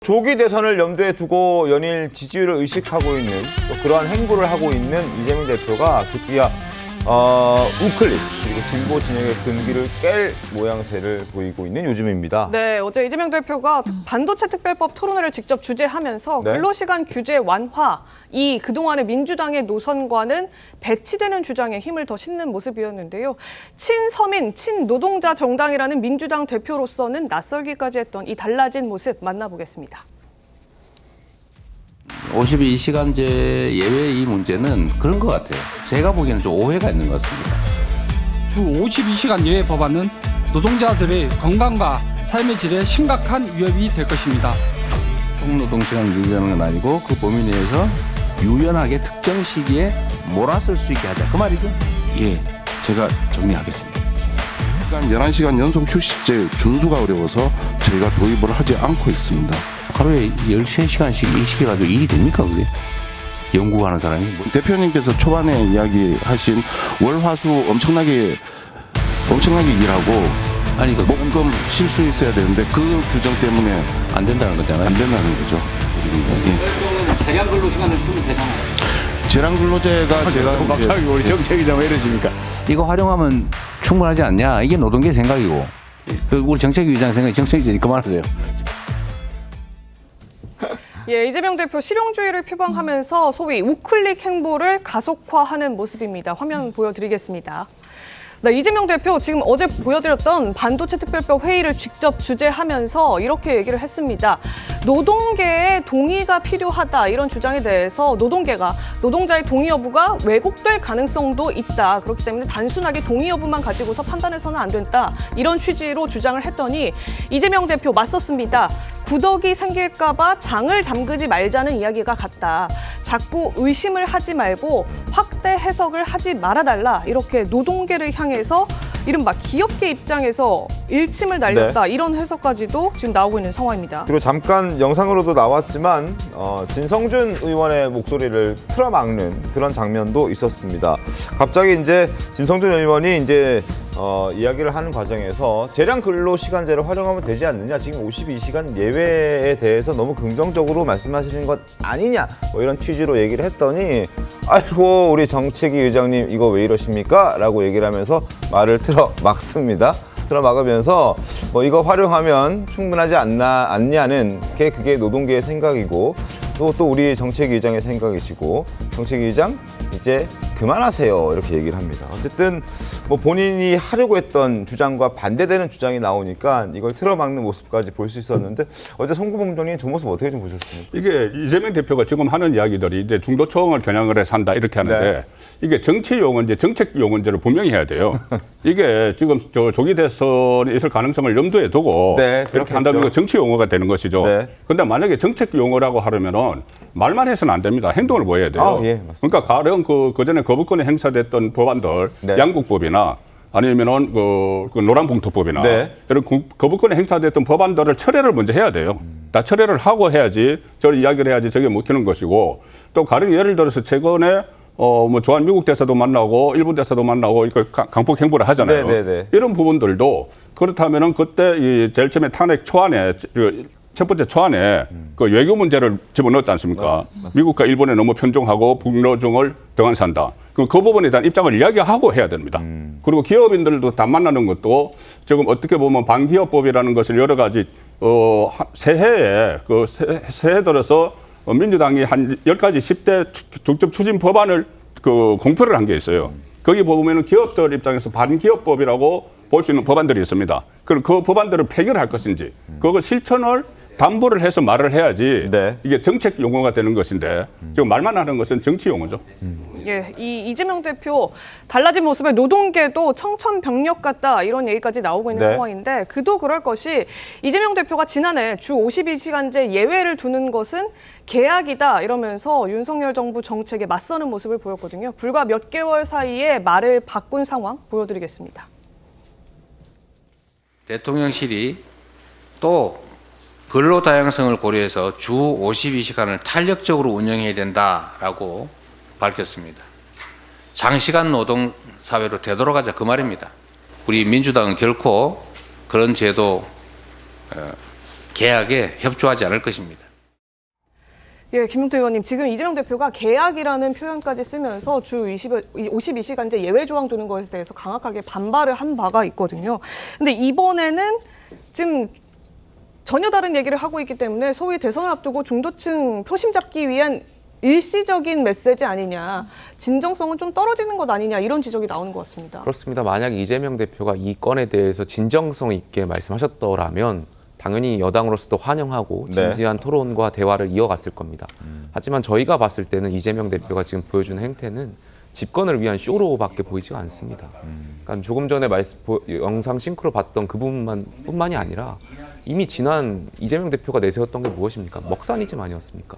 조기 대선을 염두에 두고 연일 지지율을 의식하고 있는 또 그러한 행보를 하고 있는 이재명 대표가 급기야 우클릭 그리고 진보 진영의 근기를 깰 모양새를 보이고 있는 요즘입니다. 네, 어제 이재명 대표가 반도체 특별법 토론회를 직접 주재하면서 네. 근로시간 규제 완화, 이 그동안의 민주당의 노선과는 배치되는 주장에 힘을 더 싣는 모습이었는데요. 친서민, 친노동자 정당이라는 민주당 대표로서는 낯설기까지 했던 이 달라진 모습 만나보겠습니다. 52시간제 예외 이 문제는 그런 것 같아요. 제가 보기에는 좀 오해가 있는 것 같습니다. 주 52시간 예외 법안은 노동자들의 건강과 삶의 질에 심각한 위협이 될 것입니다. 총노동시간을 유지하는 건 아니고 그 범위 내에서 유연하게 특정 시기에 몰아쓸 수 있게 하자. 그 말이죠? 예, 제가 정리하겠습니다. 11시간 연속 휴식제 준수가 어려워서 저희가 도입을 하지 않고 있습니다. 하루에 13시간씩 일시켜가지고 일이 됩니까, 그게? 연구하는 사람이? 대표님께서 초반에 이야기하신 월화수 엄청나게 일하고 아니, 그 목금 실수 있어야 되는데 그 규정 때문에 안 된다는 거잖아요. 안 된다는 거죠. 예. 재량 근로 시간을 쓰면 되잖아요. 재량 근로제가 제가 갑자기 우리 정책위장 왜 이러십니까? 이거 활용하면 충분하지 않냐? 이게 노동계 생각이고. 우리 정책위장 생각이 정책위장이 그만하세요. 예, 이재명 대표 실용주의를 표방하면서 소위 우클릭 행보를 가속화하는 모습입니다. 화면 보여드리겠습니다. 네, 이재명 대표 지금 어제 보여드렸던 반도체 특별법 회의를 직접 주재하면서 이렇게 얘기를 했습니다. 노동계의 동의가 필요하다 이런 주장에 대해서 노동자의 동의 여부가 왜곡될 가능성도 있다. 그렇기 때문에 단순하게 동의 여부만 가지고서 판단해서는 안 된다. 이런 취지로 주장을 했더니 이재명 대표 맞섰습니다. 구더기 생길까 봐 장을 담그지 말자는 이야기가 같다. 자꾸 의심을 하지 말고 확대 해석을 하지 말아달라. 이렇게 노동계를 향해서 이른바 기업계 입장에서 일침을 날렸다. 이런 해석까지도 지금 나오고 있는 상황입니다. 그리고 잠깐 영상으로도 나왔지만 진성준 의원의 목소리를 틀어막는 그런 장면도 있었습니다. 갑자기 이제 진성준 의원이 이제 이야기를 하는 과정에서 재량 근로 시간제를 활용하면 되지 않느냐, 지금 52시간 예외에 대해서 너무 긍정적으로 말씀하시는 것 아니냐, 뭐 이런 취지로 얘기를 했더니 아이고 우리 정책위 의장님 이거 왜 이러십니까? 라고 얘기를 하면서 말을 틀어막습니다. 들어막으면서 뭐 이거 활용하면 충분하지 않냐는 그게 노동계의 생각이고 또 우리 정책위 의장의 생각이시고 정책위 의장 이제 그만하세요 이렇게 얘기를 합니다. 어쨌든 뭐 본인이 하려고 했던 주장과 반대되는 주장이 나오니까 이걸 틀어막는 모습까지 볼 수 있었는데 어제 송구범장님 저 모습 어떻게 좀 보셨습니까? 이게 이재명 대표가 지금 하는 이야기들이 이제 중도층을 겨냥을 해서 한다 이렇게 하는데 네. 이게 정치 용언제, 정책 용언제를 분명히 해야 돼요. 이게 지금 조기 대선이 있을 가능성을 염두에 두고 네, 이렇게 한다면 이거 정치 용어가 되는 것이죠. 그런데 만약에 정책 용어라고 하려면은 말만 해서는 안 됩니다. 행동을 보여야 돼요. 예, 맞습니다. 그러니까 가령 그 전에 거부권이 행사됐던 법안들, 네. 양국법이나 아니면은 그 노란봉투법이나 네. 이런 거부권이 행사됐던 법안들을 철회를 먼저 해야 돼요. 다 철회를 하고 해야지 저 이야기를 해야지 저게 먹히는 것이고 또 가령 예를 들어서 최근에 뭐 주한 미국 대사도 만나고 일본 대사도 만나고 이거 강폭 행보를 하잖아요. 네. 이런 부분들도 그렇다면은 그때 이 제일 처음에 탄핵 초안에 첫 번째 초안에 그 외교 문제를 집어넣었지 않습니까? 미국과 일본에 너무 편중하고 북노중을 등한시한다. 그 부분에 대한 입장을 이야기하고 해야 됩니다. 그리고 기업인들도 다 만나는 것도 지금 어떻게 보면 반기업법이라는 것을 여러 가지 새해에 새해 들어서 민주당이 한 10가지 10대 직접 추진 법안을 공표를 한 게 있어요. 거기 보면은 기업들 입장에서 반기업법이라고 볼 수 있는 법안들이 있습니다. 그럼 그 법안들을 폐기를 할 것인지 그걸 실천을 담보를 해서 말을 해야지 네. 이게 정책 용어가 되는 것인데 지금 말만 하는 것은 정치 용어죠. 예, 이재명 대표 달라진 모습에 노동계도 청천벽력 같다 이런 얘기까지 나오고 있는 네. 상황인데 그도 그럴 것이 이재명 대표가 지난해 주 52시간제 예외를 두는 것은 계약이다 이러면서 윤석열 정부 정책에 맞서는 모습을 보였거든요. 불과 몇 개월 사이에 말을 바꾼 상황 보여드리겠습니다. 대통령실이 또 근로 다양성을 고려해서 주 52시간을 탄력적으로 운영해야 된다라고 밝혔습니다. 장시간 노동 사회로 되돌아가자 그 말입니다. 우리 민주당은 결코 그런 제도 계약에 협조하지 않을 것입니다. 예, 김용태 의원님, 지금 이재명 대표가 계약이라는 표현까지 쓰면서 주 52시간제 예외 조항 두는 것에 대해서 강하게 반발을 한 바가 있거든요. 근데 이번에는 지금 전혀 다른 얘기를 하고 있기 때문에 소위 대선을 앞두고 중도층 표심 잡기 위한 일시적인 메시지 아니냐, 진정성은 좀 떨어지는 것 아니냐, 이런 지적이 나오는 것 같습니다. 그렇습니다. 만약 이재명 대표가 이 건에 대해서 진정성 있게 말씀하셨더라면 당연히 여당으로서도 환영하고 진지한 토론과 대화를 이어갔을 겁니다. 하지만 저희가 봤을 때는 이재명 대표가 지금 보여주는 행태는 집권을 위한 쇼로밖에 보이지가 않습니다. 그러니까 조금 전에 영상 싱크로 봤던 그 부분만이 아니라 이미 지난 이재명 대표가 내세웠던 게 무엇입니까? 먹사니즘 아니었습니까?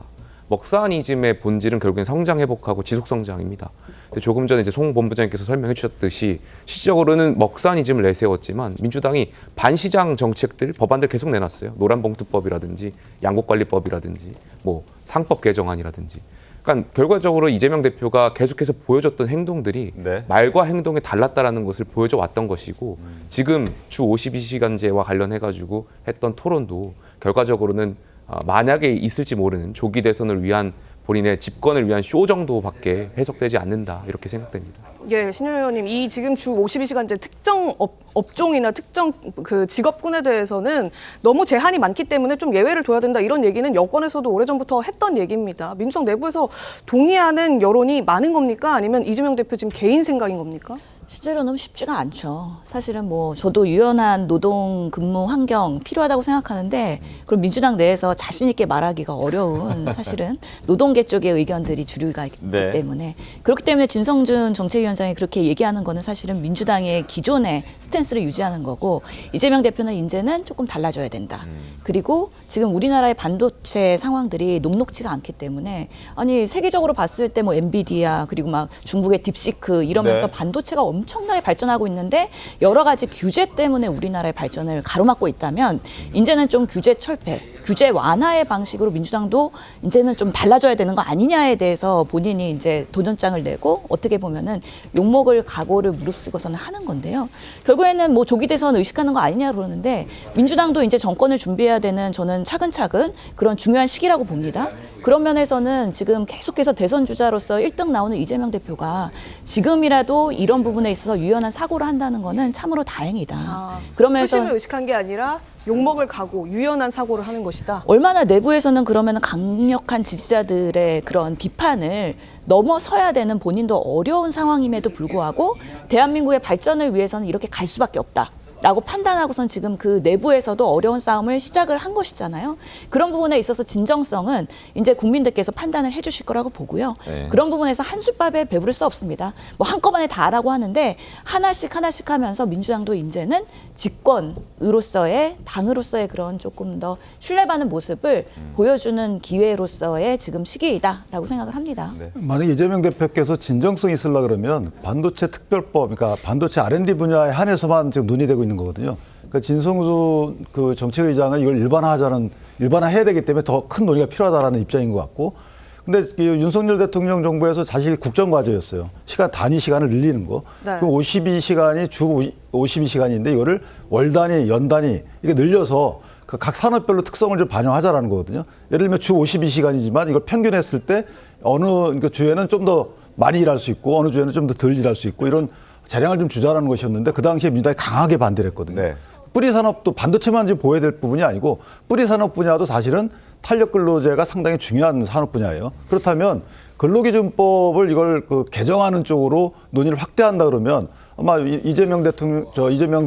먹사니즘의 본질은 결국엔 성장 회복하고 지속 성장입니다. 근데 조금 전에 이제 송 본부장님께서 설명해 주셨듯이 실질적으로는 먹사니즘을 내세웠지만 민주당이 반시장 정책들, 법안들 계속 내놨어요. 노란봉투법이라든지 양곡관리법이라든지 뭐 상법 개정안이라든지. 그러니까 결과적으로 이재명 대표가 계속해서 보여줬던 행동들이 말과 행동이 달랐다라는 것을 보여줘 왔던 것이고 지금 주 52시간제와 관련해가지고 했던 토론도 결과적으로는 만약에 있을지 모르는 조기 대선을 위한 본인의 집권을 위한 쇼 정도밖에 해석되지 않는다 이렇게 생각됩니다. 예, 신현 의원님, 이 지금 주 52시간제 특정 업종이나 특정 그 직업군에 대해서는 너무 제한이 많기 때문에 좀 예외를 둬야 된다, 이런 얘기는 여권에서도 오래전부터 했던 얘기입니다. 민주당 내부에서 동의하는 여론이 많은 겁니까? 아니면 이재명 대표 지금 개인 생각인 겁니까? 실제로는 쉽지가 않죠. 사실은 뭐 저도 유연한 노동 근무 환경 필요하다고 생각하는데 그럼 민주당 내에서 자신 있게 말하기가 어려운 사실은 노동계 쪽의 의견들이 주류가 있기 때문에 그렇기 때문에 진성준 정책위원장이 그렇게 얘기하는 거는 사실은 민주당의 기존의 스탠스를 유지하는 거고 이재명 대표는 이제는 조금 달라져야 된다. 그리고 지금 우리나라의 반도체 상황들이 녹록지가 않기 때문에 아니 세계적으로 봤을 때 뭐 엔비디아 그리고 막 중국의 딥시크 이러면서 반도체가 엄청나게 발전하고 있는데 여러 가지 규제 때문에 우리나라의 발전을 가로막고 있다면 이제는 좀 규제 철폐, 규제 완화의 방식으로 민주당도 이제는 좀 달라져야 되는 거 아니냐에 대해서 본인이 이제 도전장을 내고 어떻게 보면은 욕먹을 각오를 무릅쓰고서는 하는 건데요. 결국에는 뭐 조기 대선 의식하는 거 아니냐 그러는데 민주당도 이제 정권을 준비해야 되는 저는 차근차근 그런 중요한 시기라고 봅니다. 그런 면에서는 지금 계속해서 대선 주자로서 1등 나오는 이재명 대표가 지금이라도 이런 부분에 있어서 유연한 사고를 한다는 거는 참으로 다행이다. 그러면서 표심을 의식한 게 아니라 욕먹을 각오, 유연한 사고를 하는 것이다. 얼마나 내부에서는 그러면 강력한 지지자들의 그런 비판을 넘어서야 되는 본인도 어려운 상황임에도 불구하고 대한민국의 발전을 위해서는 이렇게 갈 수밖에 없다. 라고 판단하고선 지금 그 내부에서도 어려운 싸움을 시작을 한 것이잖아요. 그런 부분에 있어서 진정성은 이제 국민들께서 판단을 해주실 거라고 보고요. 그런 부분에서 한솥밥에 배부를 수 없습니다. 뭐 한꺼번에 다라고 하는데 하나씩 하면서 민주당도 이제는 집권으로서의 당으로서의 그런 조금 더 신뢰받는 모습을 보여주는 기회로서의 지금 시기이다라고 생각을 합니다. 만약 이재명 대표께서 진정성이 있으려 그러면 반도체 특별법, 그러니까 반도체 R&D 분야에 한해서만 지금 논의되고 있는 거거든요. 그러니까 진성준 그 정책의장은 이걸 일반화해야 되기 때문에 더 큰 논의가 필요하다라는 입장인 것 같고, 근데 윤석열 대통령 정부에서 사실 국정과제였어요. 단위 시간을 늘리는 거. 그럼 52시간이 주 52시간인데 이거를 월 단위, 연 단위 이렇게 늘려서 각 산업별로 특성을 좀 반영하자라는 거거든요. 예를 들면 주 52시간이지만 이걸 평균했을 때 어느 주에는 좀 더 많이 일할 수 있고 어느 주에는 좀 더 덜 일할 수 있고 이런 재량을 좀 주자라는 것이었는데 그 당시에 민주당이 강하게 반대를 했거든요. 뿌리 산업도 반도체만 지금 보호해야 될 부분이 아니고 뿌리 산업 분야도 사실은 탄력 근로제가 상당히 중요한 산업 분야예요. 그렇다면 근로기준법을 이걸 개정하는 쪽으로 논의를 확대한다 그러면 아마 이재명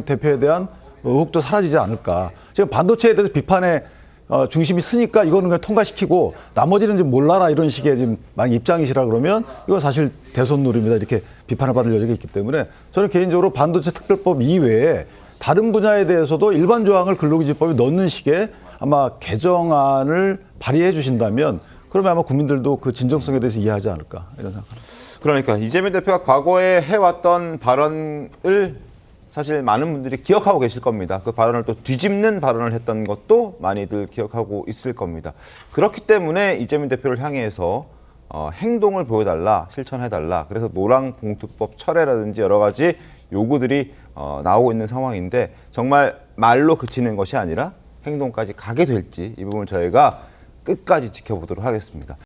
대표에 대한 의혹도 사라지지 않을까. 지금 반도체에 대해서 비판의 중심이 쓰니까 이거는 그냥 통과시키고 나머지는 좀 몰라라 이런 식의 지금 만약 입장이시라 그러면 이건 사실 대손놀이입니다. 이렇게 비판을 받을 여지가 있기 때문에 저는 개인적으로 반도체 특별법 이외에 다른 분야에 대해서도 일반 조항을 근로기준법에 넣는 식의 아마 개정안을 발의해 주신다면 그러면 아마 국민들도 그 진정성에 대해서 이해하지 않을까 이런 생각합니다. 그러니까 이재명 대표가 과거에 해왔던 발언을 사실 많은 분들이 기억하고 계실 겁니다. 그 발언을 또 뒤집는 발언을 했던 것도 많이들 기억하고 있을 겁니다. 그렇기 때문에 이재명 대표를 향해서 행동을 보여달라, 실천해달라. 그래서 노란봉투법 철회라든지 여러 가지 요구들이 나오고 있는 상황인데 정말 말로 그치는 것이 아니라 행동까지 가게 될지 이 부분 저희가 끝까지 지켜보도록 하겠습니다.